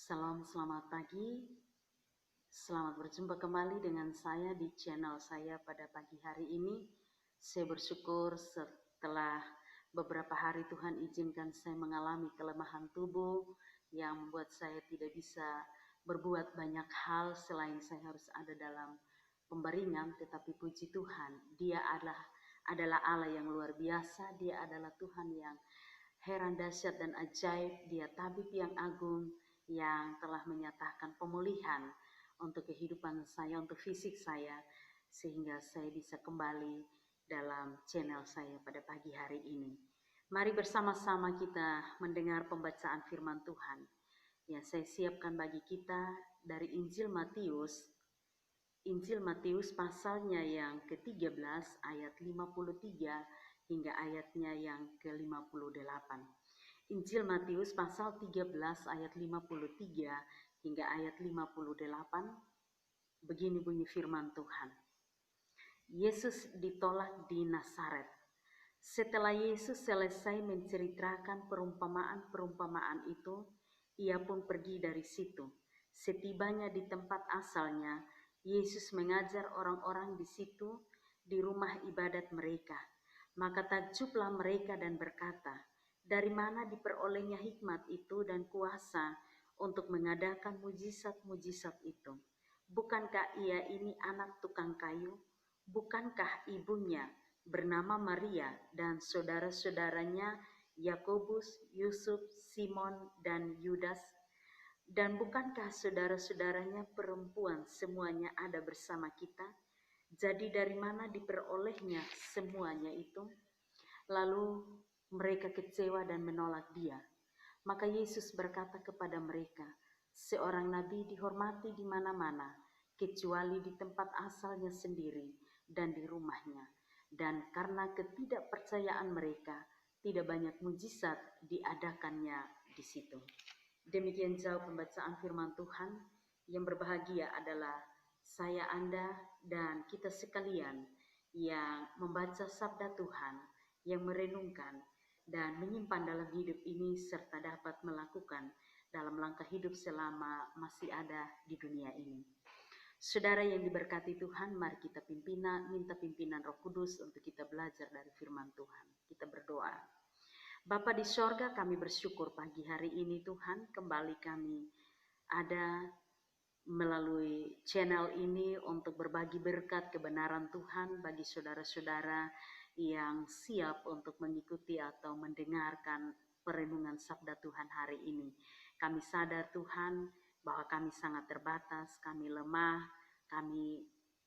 Salam selamat pagi, selamat berjumpa kembali dengan saya di channel saya pada pagi hari ini. Saya bersyukur setelah beberapa hari Tuhan izinkan saya mengalami kelemahan tubuh yang membuat saya tidak bisa berbuat banyak hal selain saya harus ada dalam pemberingan. Tetapi puji Tuhan, Dia adalah Allah yang luar biasa, Dia adalah Tuhan yang heran, dahsyat, dan ajaib. Dia tabib yang agung yang telah menyatakan pemulihan untuk kehidupan saya, untuk fisik saya, sehingga saya bisa kembali dalam channel saya pada pagi hari ini. Mari bersama-sama kita mendengar pembacaan firman Tuhan yang saya siapkan bagi kita dari Injil Matius pasalnya yang ke-13 ayat 53 hingga ayatnya yang ke-58. Injil Matius pasal 13 ayat 53 hingga ayat 58. Begini bunyi firman Tuhan. Yesus ditolak di Nazaret. Setelah Yesus selesai menceritakan perumpamaan-perumpamaan itu, ia pun pergi dari situ. Setibanya di tempat asalnya, Yesus mengajar orang-orang di situ di rumah ibadat mereka. Maka takjublah mereka dan berkata, dari mana diperolehnya hikmat itu dan kuasa untuk mengadakan mujizat-mujizat itu? Bukankah ia ini anak tukang kayu? Bukankah ibunya bernama Maria dan saudara-saudaranya Yakobus, Yusuf, Simon, dan Yudas? Dan bukankah saudara-saudaranya perempuan semuanya ada bersama kita? Jadi dari mana diperolehnya semuanya itu? Lalu mereka kecewa dan menolak Dia. Maka Yesus berkata kepada mereka, seorang nabi dihormati di mana-mana, kecuali di tempat asalnya sendiri dan di rumahnya. Dan karena ketidakpercayaan mereka, tidak banyak mujizat diadakannya di situ. Demikian jauh pembacaan firman Tuhan. Yang berbahagia adalah saya, Anda, dan kita sekalian yang membaca sabda Tuhan, yang merenungkan dan menyimpan dalam hidup ini serta dapat melakukan dalam langkah hidup selama masih ada di dunia ini. Saudara yang diberkati Tuhan, mari kita minta pimpinan Roh Kudus untuk kita belajar dari firman Tuhan. Kita berdoa. Bapa di sorga, kami bersyukur pagi hari ini Tuhan, kembali kami ada melalui channel ini untuk berbagi berkat kebenaran Tuhan bagi saudara-saudara yang siap untuk mengikuti atau mendengarkan perenungan sabda Tuhan hari ini. Kami sadar Tuhan bahwa kami sangat terbatas, kami lemah, kami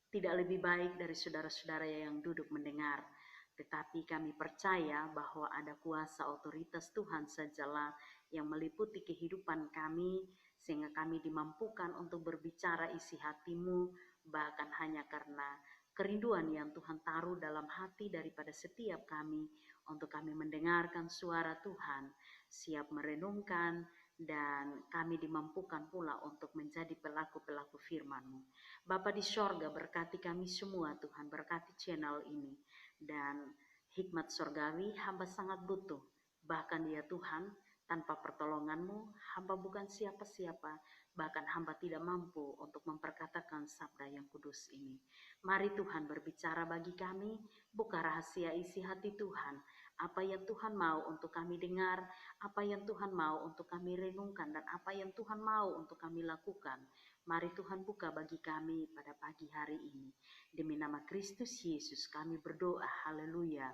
tidak lebih baik dari saudara-saudara yang duduk mendengar. Tetapi kami percaya bahwa ada kuasa otoritas Tuhan sajalah yang meliputi kehidupan kami, sehingga kami dimampukan untuk berbicara isi hatimu, bahkan hanya karena kerinduan yang Tuhan taruh dalam hati daripada setiap kami, untuk kami mendengarkan suara Tuhan, siap merenungkan, dan kami dimampukan pula untuk menjadi pelaku-pelaku firman-Mu. Bapa di sorga, berkati kami semua Tuhan, berkati channel ini, dan hikmat sorgawi hamba sangat butuh. Bahkan ya Tuhan, tanpa pertolongan-Mu, hamba bukan siapa-siapa, bahkan hamba tidak mampu untuk memperkatakan sabda yang kudus ini. Mari Tuhan berbicara bagi kami, buka rahasia isi hati Tuhan, apa yang Tuhan mau untuk kami dengar, apa yang Tuhan mau untuk kami renungkan, dan apa yang Tuhan mau untuk kami lakukan. Mari Tuhan buka bagi kami pada pagi hari ini. Demi nama Kristus Yesus kami berdoa, haleluya,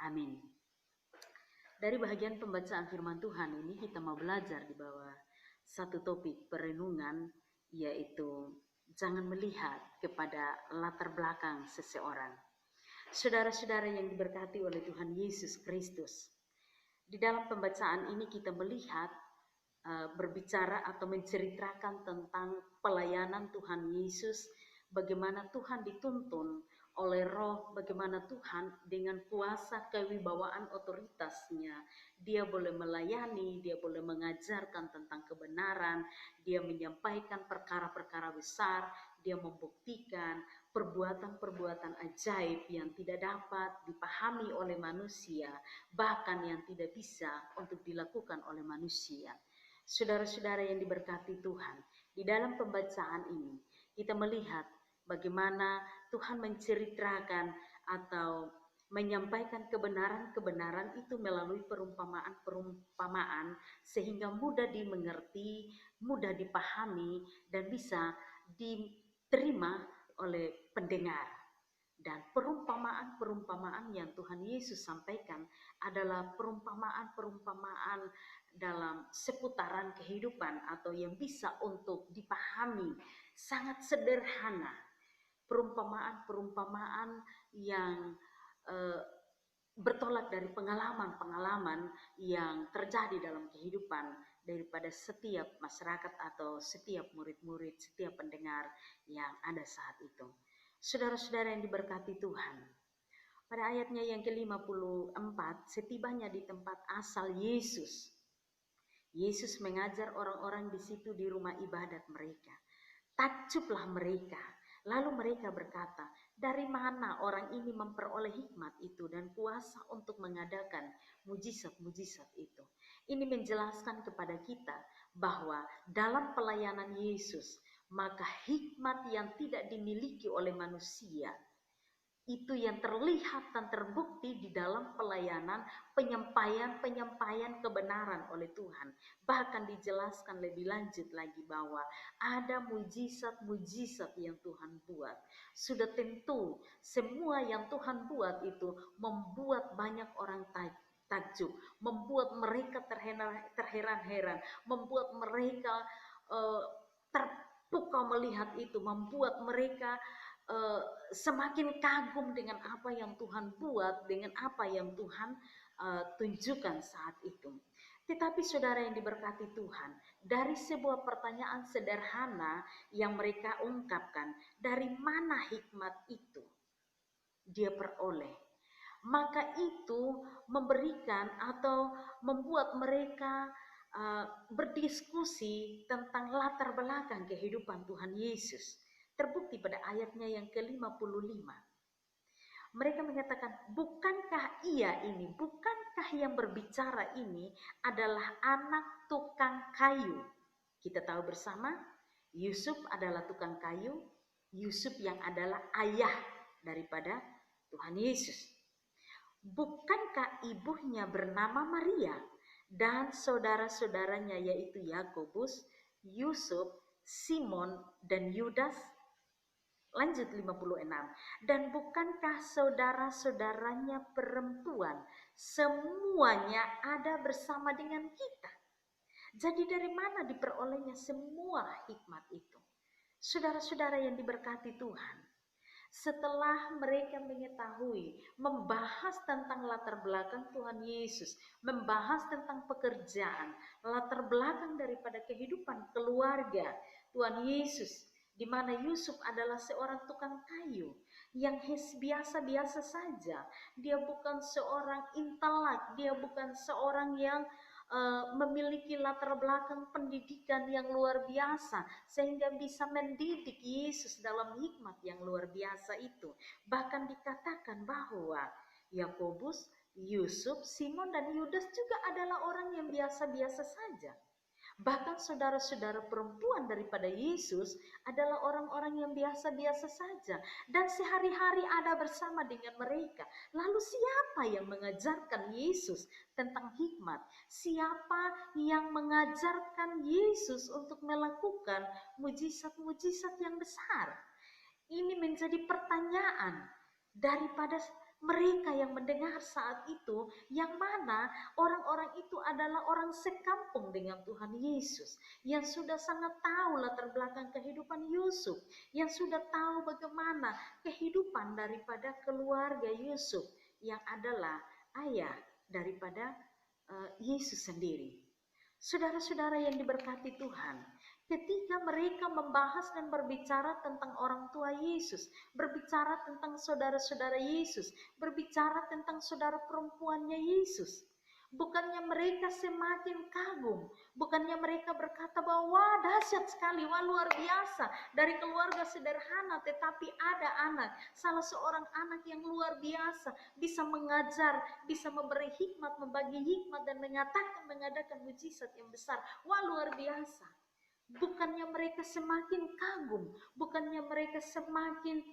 amin. Dari bagian pembacaan firman Tuhan ini kita mau belajar di bawah satu topik perenungan, yaitu jangan melihat kepada latar belakang seseorang. Saudara-saudara yang diberkati oleh Tuhan Yesus Kristus, di dalam pembacaan ini kita melihat berbicara atau menceritakan tentang pelayanan Tuhan Yesus, bagaimana Tuhan dituntun oleh Roh, bagaimana Tuhan dengan kuasa kewibawaan otoritasnya, Dia boleh melayani, Dia boleh mengajarkan tentang kebenaran, Dia menyampaikan perkara-perkara besar, Dia membuktikan perbuatan-perbuatan ajaib yang tidak dapat dipahami oleh manusia, bahkan yang tidak bisa untuk dilakukan oleh manusia. Saudara-saudara yang diberkati Tuhan, di dalam pembacaan ini kita melihat bagaimana Tuhan menceritakan atau menyampaikan kebenaran-kebenaran itu melalui perumpamaan-perumpamaan sehingga mudah dimengerti, mudah dipahami, dan bisa diterima oleh pendengar. Dan perumpamaan-perumpamaan yang Tuhan Yesus sampaikan adalah perumpamaan-perumpamaan dalam seputaran kehidupan atau yang bisa untuk dipahami, sangat sederhana. Perumpamaan-perumpamaan yang bertolak dari pengalaman-pengalaman yang terjadi dalam kehidupan daripada setiap masyarakat atau setiap murid-murid, setiap pendengar yang ada saat itu. Saudara-saudara yang diberkati Tuhan, pada ayatnya yang ke-54, setibanya di tempat asal Yesus, Yesus mengajar orang-orang di situ di rumah ibadat mereka. Takjublah mereka. Lalu mereka berkata, dari mana orang ini memperoleh hikmat itu dan kuasa untuk mengadakan mujizat-mujizat itu? Ini menjelaskan kepada kita bahwa dalam pelayanan Yesus, maka hikmat yang tidak dimiliki oleh manusia, itu yang terlihat dan terbukti di dalam pelayanan penyampaian kebenaran oleh Tuhan. Bahkan dijelaskan lebih lanjut lagi bahwa ada mujizat-mujizat yang Tuhan buat. Sudah tentu semua yang Tuhan buat itu membuat banyak orang takjub, membuat mereka terheran-heran, membuat mereka terpukau melihat itu, membuat mereka semakin kagum dengan apa yang Tuhan buat, dengan apa yang Tuhan tunjukkan saat itu. Tetapi saudara yang diberkati Tuhan, dari sebuah pertanyaan sederhana yang mereka ungkapkan, dari mana hikmat itu dia peroleh, maka itu memberikan atau membuat mereka berdiskusi tentang latar belakang kehidupan Tuhan Yesus. Terbukti pada ayatnya yang ke-55. Mereka mengatakan, bukankah yang berbicara ini adalah anak tukang kayu? Kita tahu bersama, Yusuf adalah tukang kayu, Yusuf yang adalah ayah daripada Tuhan Yesus. Bukankah ibunya bernama Maria dan saudara-saudaranya yaitu Yakobus, Yusuf, Simon, dan Yudas? Lanjut 56. Dan bukankah saudara-saudaranya perempuan semuanya ada bersama dengan kita? Jadi dari mana diperolehnya semua hikmat itu? Saudara-saudara yang diberkati Tuhan, setelah mereka mengetahui, membahas tentang latar belakang Tuhan Yesus, membahas tentang pekerjaan, latar belakang daripada kehidupan keluarga Tuhan Yesus, di mana Yusuf adalah seorang tukang kayu yang biasa-biasa saja. Dia bukan seorang intelek, dia bukan seorang yang memiliki latar belakang pendidikan yang luar biasa sehingga bisa mendidik Yesus dalam hikmat yang luar biasa itu. Bahkan dikatakan bahwa Yakobus, Yusuf, Simon, dan Yudas juga adalah orang yang biasa-biasa saja. Bahkan saudara-saudara perempuan daripada Yesus adalah orang-orang yang biasa-biasa saja dan sehari-hari ada bersama dengan mereka. Lalu siapa yang mengajarkan Yesus tentang hikmat? Siapa yang mengajarkan Yesus untuk melakukan mujizat-mujizat yang besar? Ini menjadi pertanyaan daripada mereka yang mendengar saat itu, yang mana orang-orang itu adalah orang sekampung dengan Tuhan Yesus, yang sudah sangat tahu latar belakang kehidupan Yusuf, yang sudah tahu bagaimana kehidupan daripada keluarga Yusuf, yang adalah ayah daripada Yesus sendiri. Saudara-saudara yang diberkati Tuhan, ketika mereka membahas dan berbicara tentang orang tua Yesus, berbicara tentang saudara-saudara Yesus, berbicara tentang saudara perempuannya Yesus, Bukannya mereka semakin kagum, bukannya mereka berkata bahwa wah dahsyat sekali, wah luar biasa, dari keluarga sederhana tetapi ada anak, salah seorang anak yang luar biasa, bisa mengajar, bisa memberi hikmat, membagi hikmat dan mengadakan mujizat yang besar. Wah luar biasa. Bukannya mereka semakin kagum, bukannya mereka semakin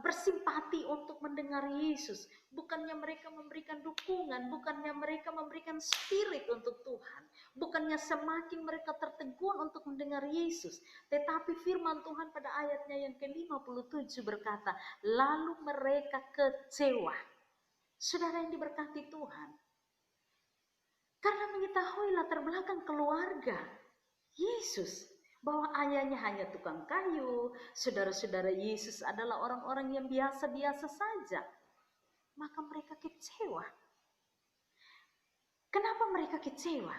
bersimpati untuk mendengar Yesus, bukannya mereka memberikan dukungan, bukannya mereka memberikan spirit untuk Tuhan, bukannya semakin mereka tertegun untuk mendengar Yesus, tetapi firman Tuhan pada ayatnya yang ke-57 berkata, lalu mereka kecewa. Saudara yang diberkati Tuhan, karena mengetahui latar belakang keluarga Yesus, bahwa ayahnya hanya tukang kayu, saudara-saudara Yesus adalah orang-orang yang biasa-biasa saja, maka mereka kecewa. Kenapa mereka kecewa?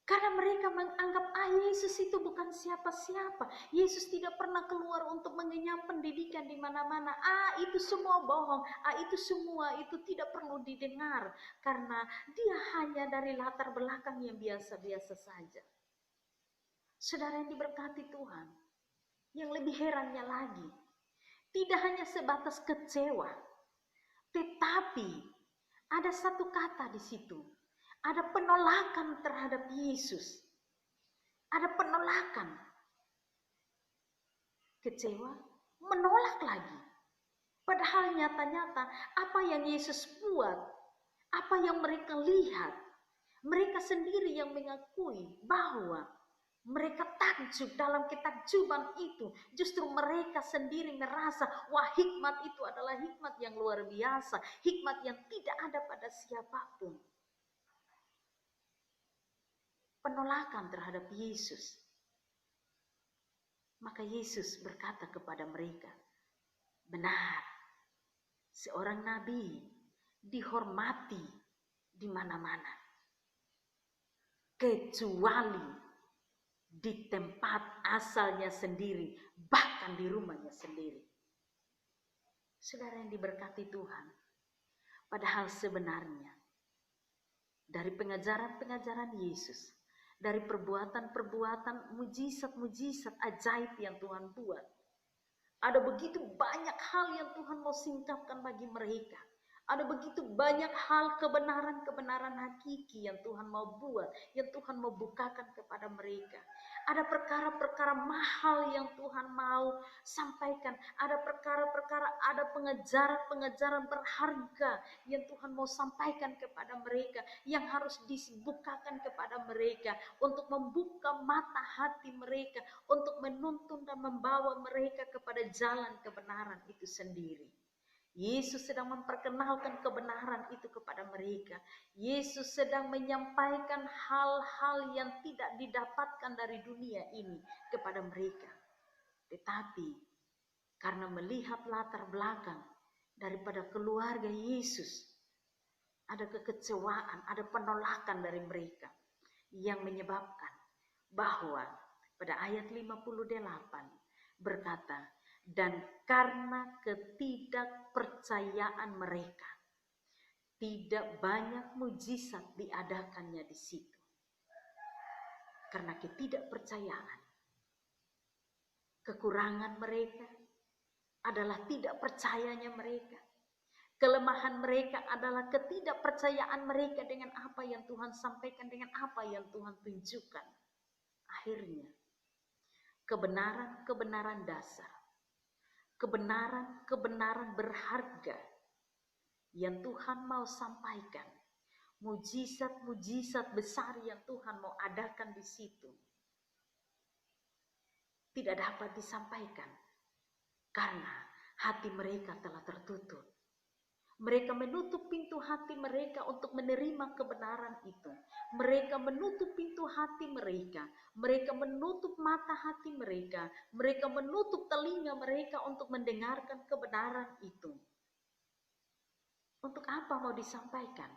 Karena mereka menganggap Yesus itu bukan siapa-siapa. Yesus tidak pernah keluar untuk mengenyam pendidikan di mana-mana. Itu semua bohong. Itu semua itu tidak perlu didengar. Karena dia hanya dari latar belakang yang biasa-biasa saja. Saudara yang diberkati Tuhan, yang lebih herannya lagi, tidak hanya sebatas kecewa, tetapi ada satu kata di situ, ada penolakan terhadap Yesus, ada penolakan, kecewa, menolak lagi. Padahal nyata-nyata apa yang Yesus buat, apa yang mereka lihat, mereka sendiri yang mengakui bahwa mereka takjub dalam ketakjuban itu. Justru mereka sendiri merasa, wah hikmat itu adalah hikmat yang luar biasa. Hikmat yang tidak ada pada siapapun. Penolakan terhadap Yesus. Maka Yesus berkata kepada mereka, benar, seorang nabi dihormati di mana-mana, kecuali di tempat asalnya sendiri, bahkan di rumahnya sendiri. Saudara yang diberkati Tuhan, padahal sebenarnya dari pengajaran-pengajaran Yesus, dari perbuatan-perbuatan mujizat-mujizat ajaib yang Tuhan buat, ada begitu banyak hal yang Tuhan mau singkapkan bagi mereka. Ada begitu banyak hal kebenaran-kebenaran hakiki yang Tuhan mau buat, yang Tuhan mau bukakan kepada mereka. Ada perkara-perkara mahal yang Tuhan mau sampaikan. Ada perkara-perkara, ada pengejaran-pengejaran berharga yang Tuhan mau sampaikan kepada mereka, yang harus dibukakan kepada mereka, untuk membuka mata hati mereka, untuk menuntun dan membawa mereka kepada jalan kebenaran itu sendiri. Yesus sedang memperkenalkan kebenaran itu kepada mereka. Yesus sedang menyampaikan hal-hal yang tidak didapatkan dari dunia ini kepada mereka. Tetapi karena melihat latar belakang daripada keluarga Yesus, ada kekecewaan, ada penolakan dari mereka yang menyebabkan bahwa pada ayat 58 berkata, dan karena ketidakpercayaan mereka, tidak banyak mujizat diadakannya di situ. Karena ketidakpercayaan, kekurangan mereka adalah tidak percayanya mereka. Kelemahan mereka adalah ketidakpercayaan mereka dengan apa yang Tuhan sampaikan, dengan apa yang Tuhan tunjukkan. Akhirnya, kebenaran-kebenaran dasar, kebenaran-kebenaran berharga yang Tuhan mau sampaikan, mujizat-mujizat besar yang Tuhan mau adakan di situ, tidak dapat disampaikan karena hati mereka telah tertutup. Mereka menutup pintu hati mereka untuk menerima kebenaran itu. Mereka menutup pintu hati mereka. Mereka menutup mata hati mereka. Mereka menutup telinga mereka untuk mendengarkan kebenaran itu. Untuk apa mau disampaikan?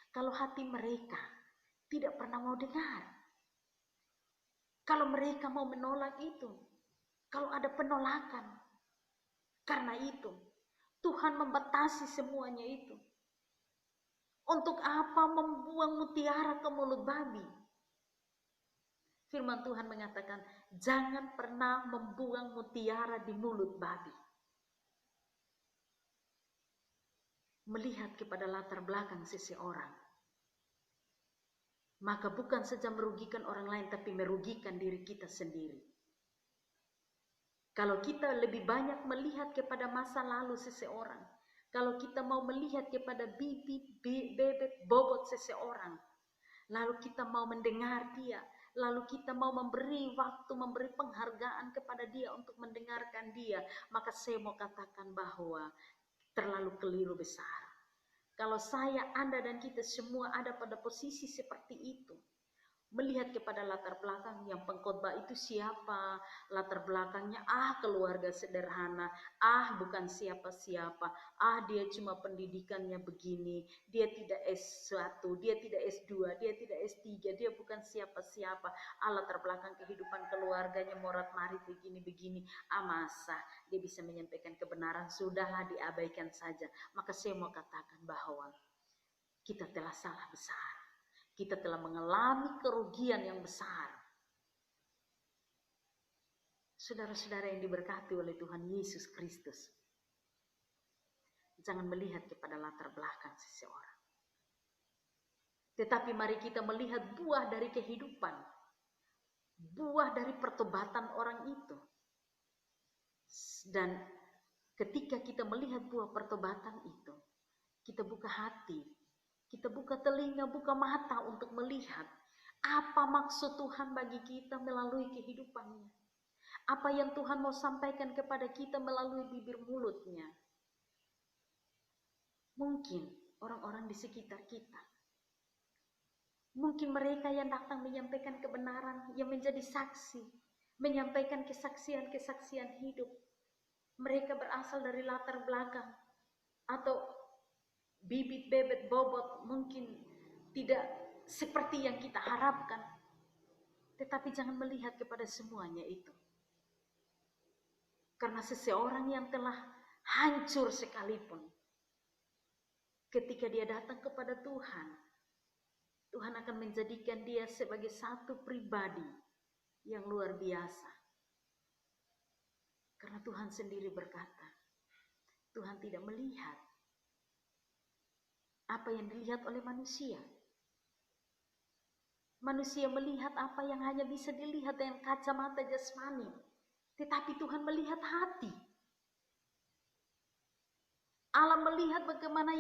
Kalau hati mereka tidak pernah mau dengar. Kalau mereka mau menolak itu. Kalau ada penolakan. Karena itu Tuhan membatasi semuanya itu. Untuk apa membuang mutiara ke mulut babi? Firman Tuhan mengatakan, jangan pernah membuang mutiara di mulut babi. Melihat kepada latar belakang seseorang, maka bukan saja merugikan orang lain, tapi merugikan diri kita sendiri. Kalau kita lebih banyak melihat kepada masa lalu seseorang, kalau kita mau melihat kepada bibit, bebet, bobot seseorang, lalu kita mau mendengar dia, lalu kita mau memberi waktu, memberi penghargaan kepada dia untuk mendengarkan dia, maka saya mau katakan bahwa terlalu keliru besar. Kalau saya, Anda, dan kita semua ada pada posisi seperti itu, melihat kepada latar belakang yang pengkhotbah itu siapa, latar belakangnya keluarga sederhana, bukan siapa-siapa, dia cuma pendidikannya begini, dia tidak S1, dia tidak S2, dia tidak S3, dia bukan siapa-siapa, latar belakang kehidupan keluarganya morat marit begini-begini, masa dia bisa menyampaikan kebenaran, sudahlah diabaikan saja. Maka saya mau katakan bahwa kita telah salah besar. Kita telah mengalami kerugian yang besar. Saudara-saudara yang diberkati oleh Tuhan Yesus Kristus, jangan melihat kepada latar belakang seseorang, tetapi mari kita melihat buah dari kehidupan, buah dari pertobatan orang itu. Dan ketika kita melihat buah pertobatan itu, kita buka hati, kita buka telinga, buka mata untuk melihat apa maksud Tuhan bagi kita melalui kehidupannya. Apa yang Tuhan mau sampaikan kepada kita melalui bibir mulutnya. Mungkin orang-orang di sekitar kita, mungkin mereka yang datang menyampaikan kebenaran, yang menjadi saksi, menyampaikan kesaksian-kesaksian hidup. Mereka berasal dari latar belakang atau bibit, bebet, bobot mungkin tidak seperti yang kita harapkan. Tetapi jangan melihat kepada semuanya itu. Karena seseorang yang telah hancur sekalipun, ketika dia datang kepada Tuhan, Tuhan akan menjadikan dia sebagai satu pribadi yang luar biasa. Karena Tuhan sendiri berkata, Tuhan tidak melihat apa yang dilihat oleh manusia. Manusia melihat apa yang hanya bisa dilihat dengan kacamata jasmani. Tetapi Tuhan melihat hati. Allah melihat bagaimana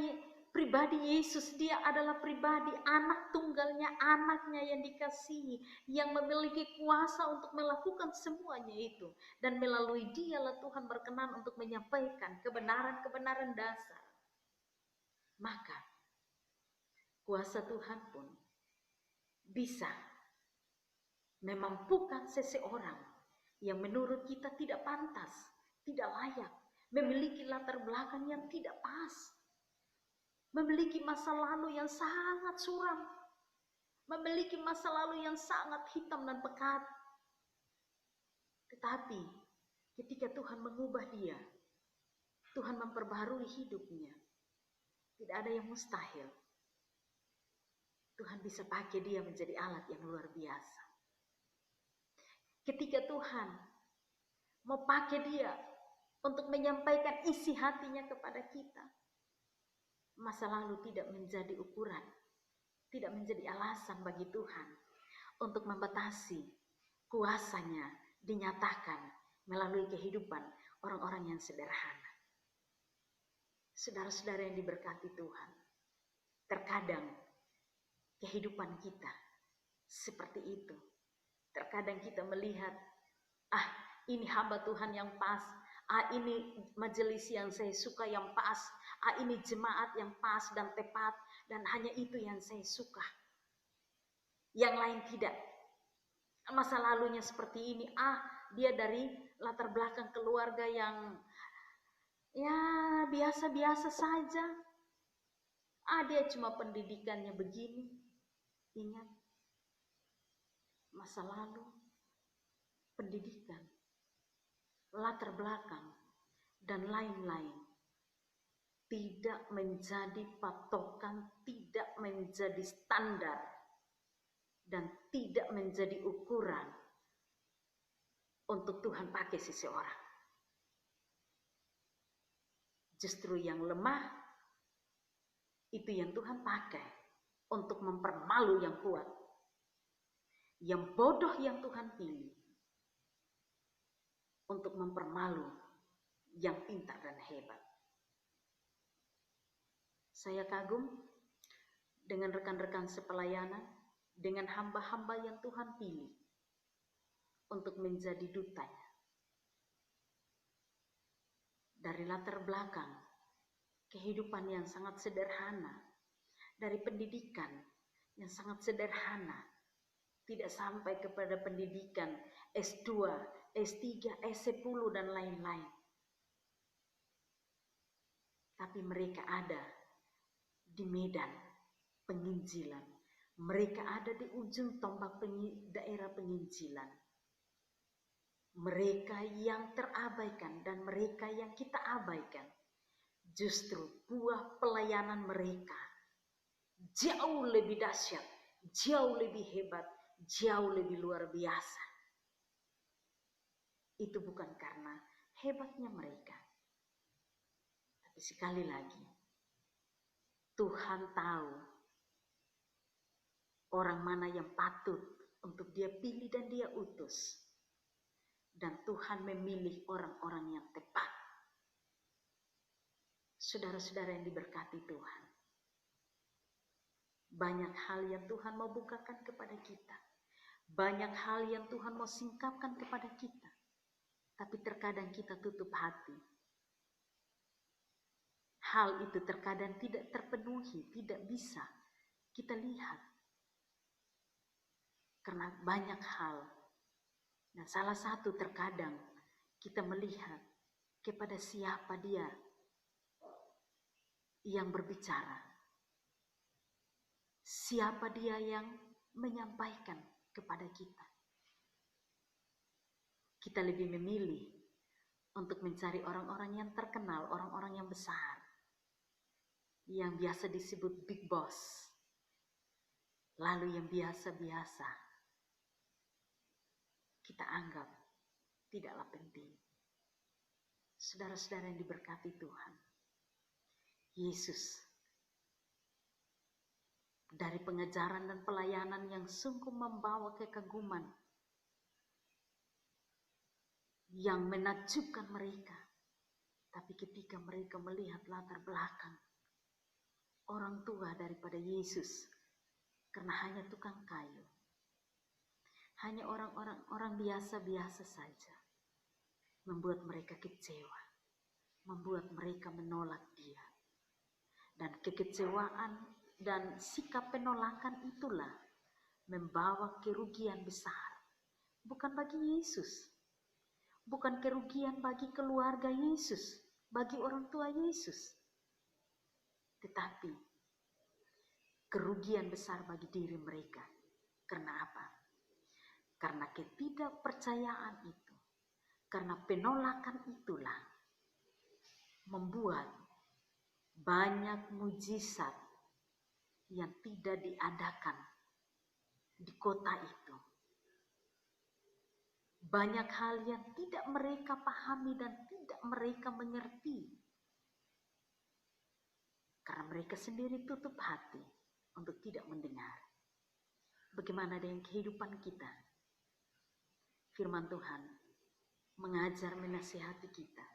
pribadi Yesus, dia adalah pribadi anak tunggalnya, anaknya yang dikasihi, yang memiliki kuasa untuk melakukan semuanya itu. Dan melalui dialah Tuhan berkenan untuk menyampaikan kebenaran-kebenaran dasar. Maka kuasa Tuhan pun bisa memampukan seseorang yang menurut kita tidak pantas, tidak layak, memiliki latar belakang yang tidak pas, memiliki masa lalu yang sangat suram, memiliki masa lalu yang sangat hitam dan pekat. Tetapi ketika Tuhan mengubah dia, Tuhan memperbarui hidupnya, tidak ada yang mustahil. Tuhan bisa pakai dia menjadi alat yang luar biasa. Ketika Tuhan mau pakai dia untuk menyampaikan isi hatinya kepada kita, masa lalu tidak menjadi ukuran, tidak menjadi alasan bagi Tuhan untuk membatasi kuasanya dinyatakan melalui kehidupan orang-orang yang sederhana. Saudara-saudara yang diberkati Tuhan, terkadang kehidupan kita seperti itu. Terkadang kita melihat, ini hamba Tuhan yang pas, ini majelis yang saya suka yang pas, ini jemaat yang pas dan tepat, dan hanya itu yang saya suka. Yang lain tidak. Masa lalunya seperti ini, dia dari latar belakang keluarga yang ya biasa-biasa saja. Dia cuma pendidikannya begini. Ingat, masa lalu, pendidikan, latar belakang, dan lain-lain tidak menjadi patokan, tidak menjadi standar, dan tidak menjadi ukuran untuk Tuhan pakai seseorang. Justru yang lemah itu yang Tuhan pakai untuk mempermalu yang kuat. Yang bodoh yang Tuhan pilih untuk mempermalu yang pintar dan hebat. Saya kagum dengan rekan-rekan sepelayanan, dengan hamba-hamba yang Tuhan pilih untuk menjadi dutanya. Dari latar belakang kehidupan yang sangat sederhana, dari pendidikan yang sangat sederhana, tidak sampai kepada pendidikan S2, S3, S10 dan lain-lain. Tapi mereka ada di medan penginjilan. Mereka ada di ujung tombak daerah penginjilan. Mereka yang terabaikan dan mereka yang kita abaikan. Justru buah pelayanan mereka jauh lebih dahsyat, jauh lebih hebat, jauh lebih luar biasa. Itu bukan karena hebatnya mereka. Tapi sekali lagi, Tuhan tahu orang mana yang patut untuk dia pilih dan dia utus. Dan Tuhan memilih orang-orang yang tepat. Saudara-saudara yang diberkati Tuhan. Banyak hal yang Tuhan mau bukakan kepada kita. Banyak hal yang Tuhan mau singkapkan kepada kita. Tapi terkadang kita tutup hati. Hal itu terkadang tidak terpenuhi, tidak bisa kita lihat. Karena banyak hal. Dan salah satu terkadang kita melihat kepada siapa dia yang berbicara. Siapa dia yang menyampaikan kepada kita. Kita lebih memilih untuk mencari orang-orang yang terkenal, orang-orang yang besar. Yang biasa disebut big boss. Lalu yang biasa-biasa kita anggap tidaklah penting. Saudara-saudara yang diberkati Tuhan. Yesus dari pengajaran dan pelayanan yang sungguh membawa kekaguman. Yang menakjubkan mereka. Tapi ketika mereka melihat latar belakang orang tua daripada Yesus, karena hanya tukang kayu, hanya orang biasa-biasa saja, membuat mereka kecewa, membuat mereka menolak dia. Dan kekecewaan dan sikap penolakan itulah membawa kerugian besar. Bukan bagi Yesus, bukan kerugian bagi keluarga Yesus, bagi orang tua Yesus, tetapi kerugian besar bagi diri mereka. Karena apa? Karena ketidakpercayaan itu, karena penolakan itulah membuat banyak mujizat yang tidak diadakan di kota itu. Banyak hal yang tidak mereka pahami dan tidak mereka mengerti. Karena mereka sendiri tutup hati untuk tidak mendengar. Bagaimana dengan kehidupan kita? Firman Tuhan mengajar, menasihati kita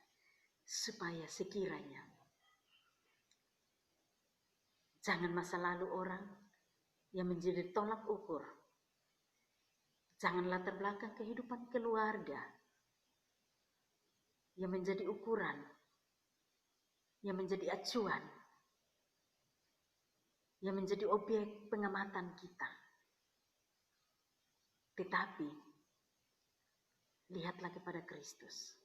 supaya sekiranya jangan masa lalu orang yang menjadi tolak ukur. Jangan latar belakang kehidupan keluarga yang menjadi ukuran, yang menjadi acuan, yang menjadi objek pengamatan kita. Tetapi lihatlah kepada Kristus.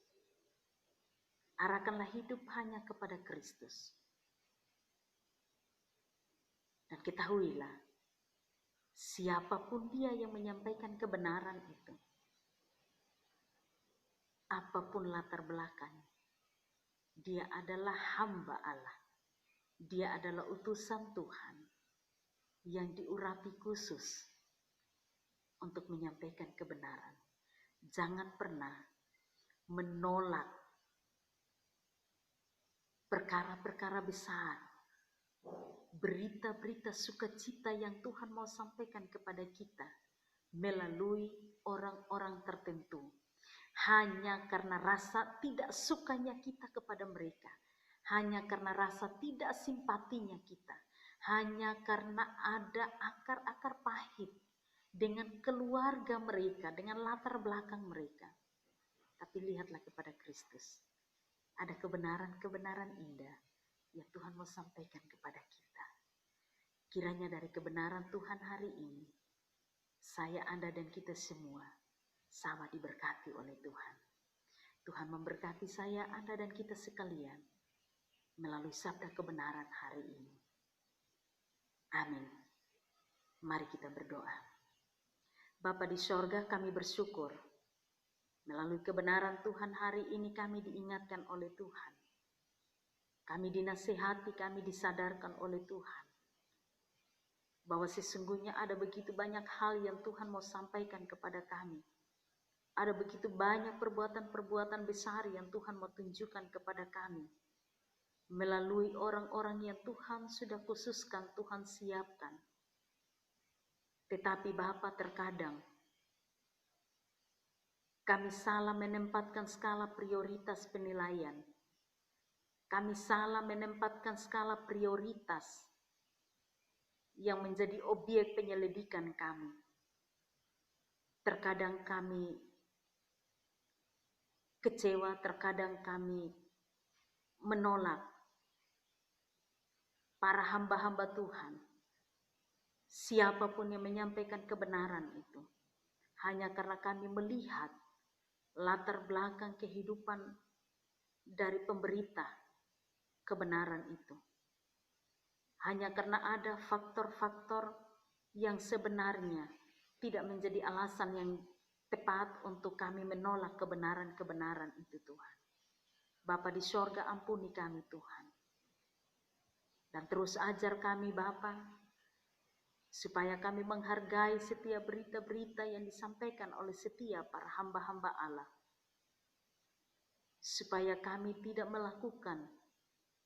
Arahkanlah hidup hanya kepada Kristus. Dan ketahuilah, siapapun dia yang menyampaikan kebenaran itu, apapun latar belakang, dia adalah hamba Allah. Dia adalah utusan Tuhan yang diurapi khusus untuk menyampaikan kebenaran. Jangan pernah menolak perkara-perkara besar, berita-berita sukacita yang Tuhan mau sampaikan kepada kita melalui orang-orang tertentu. Hanya karena rasa tidak sukanya kita kepada mereka, hanya karena rasa tidak simpatinya kita, hanya karena ada akar-akar pahit dengan keluarga mereka, dengan latar belakang mereka. Tapi lihatlah kepada Kristus. Ada kebenaran-kebenaran indah yang Tuhan mau sampaikan kepada kita. Kiranya dari kebenaran Tuhan hari ini, saya, Anda, dan kita semua sama diberkati oleh Tuhan. Tuhan memberkati saya, Anda, dan kita sekalian melalui sabda kebenaran hari ini. Amin. Mari kita berdoa. Bapa di sorga, kami bersyukur. Melalui kebenaran Tuhan hari ini kami diingatkan oleh Tuhan. Kami dinasihati, kami disadarkan oleh Tuhan. Bahwa sesungguhnya ada begitu banyak hal yang Tuhan mau sampaikan kepada kami. Ada begitu banyak perbuatan-perbuatan besar yang Tuhan mau tunjukkan kepada kami. Melalui orang-orang yang Tuhan sudah khususkan, Tuhan siapkan. Tetapi Bapa, terkadang kami salah menempatkan skala prioritas penilaian. Kami salah menempatkan skala prioritas yang menjadi objek penyelidikan kami. Terkadang kami kecewa, terkadang kami menolak para hamba-hamba Tuhan. Siapapun yang menyampaikan kebenaran itu, hanya karena kami melihat latar belakang kehidupan dari pemberita kebenaran itu. Hanya karena ada faktor-faktor yang sebenarnya tidak menjadi alasan yang tepat untuk kami menolak kebenaran-kebenaran itu, Tuhan. Bapa di sorga, ampuni kami, Tuhan. Dan terus ajar kami, Bapa, supaya kami menghargai setiap berita-berita yang disampaikan oleh setiap para hamba-hamba Allah. Supaya kami tidak melakukan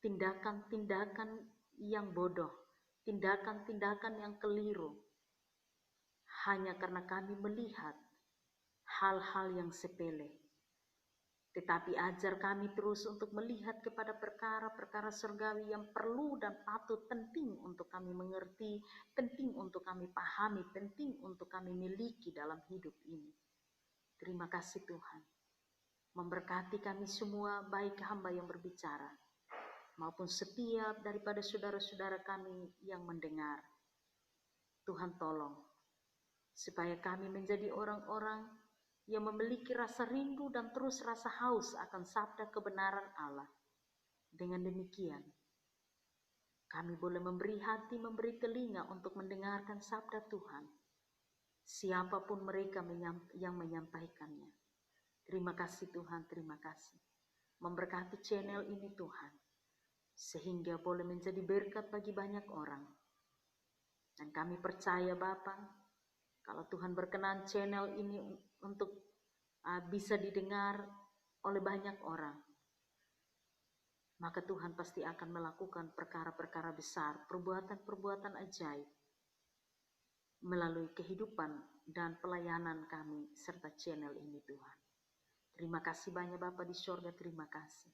tindakan-tindakan yang bodoh, tindakan-tindakan yang keliru, hanya karena kami melihat hal-hal yang sepele. Tetapi ajar kami terus untuk melihat kepada perkara-perkara surgawi yang perlu dan patut, penting untuk kami mengerti, penting untuk kami pahami, penting untuk kami miliki dalam hidup ini. Terima kasih Tuhan. Memberkati kami semua, baik hamba yang berbicara, maupun setiap daripada saudara-saudara kami yang mendengar. Tuhan tolong, supaya kami menjadi orang-orang yang memiliki rasa rindu dan terus rasa haus akan sabda kebenaran Allah. Dengan demikian, kami boleh memberi hati, memberi telinga untuk mendengarkan sabda Tuhan, siapapun mereka yang menyampaikannya. Terima kasih Tuhan, terima kasih. Memberkati channel ini Tuhan, sehingga boleh menjadi berkat bagi banyak orang. Dan kami percaya Bapa, kalau Tuhan berkenan channel ini untuk bisa didengar oleh banyak orang, maka Tuhan pasti akan melakukan perkara-perkara besar, perbuatan-perbuatan ajaib melalui kehidupan dan pelayanan kami serta channel ini Tuhan. Terima kasih banyak Bapa di sorga, terima kasih.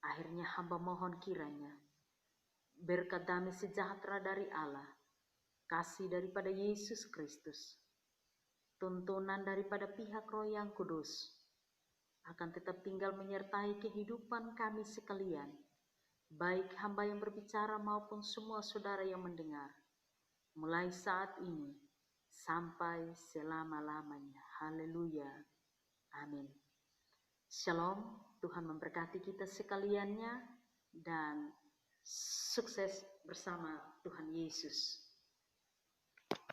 Akhirnya hamba mohon kiranya berkat damai sejahtera dari Allah, kasih daripada Yesus Kristus, tuntunan daripada pihak Roh yang Kudus akan tetap tinggal menyertai kehidupan kami sekalian, baik hamba yang berbicara maupun semua saudara yang mendengar, mulai saat ini sampai selama-lamanya. Haleluya. Amin. Shalom, Tuhan memberkati kita sekaliannya dan sukses bersama Tuhan Yesus.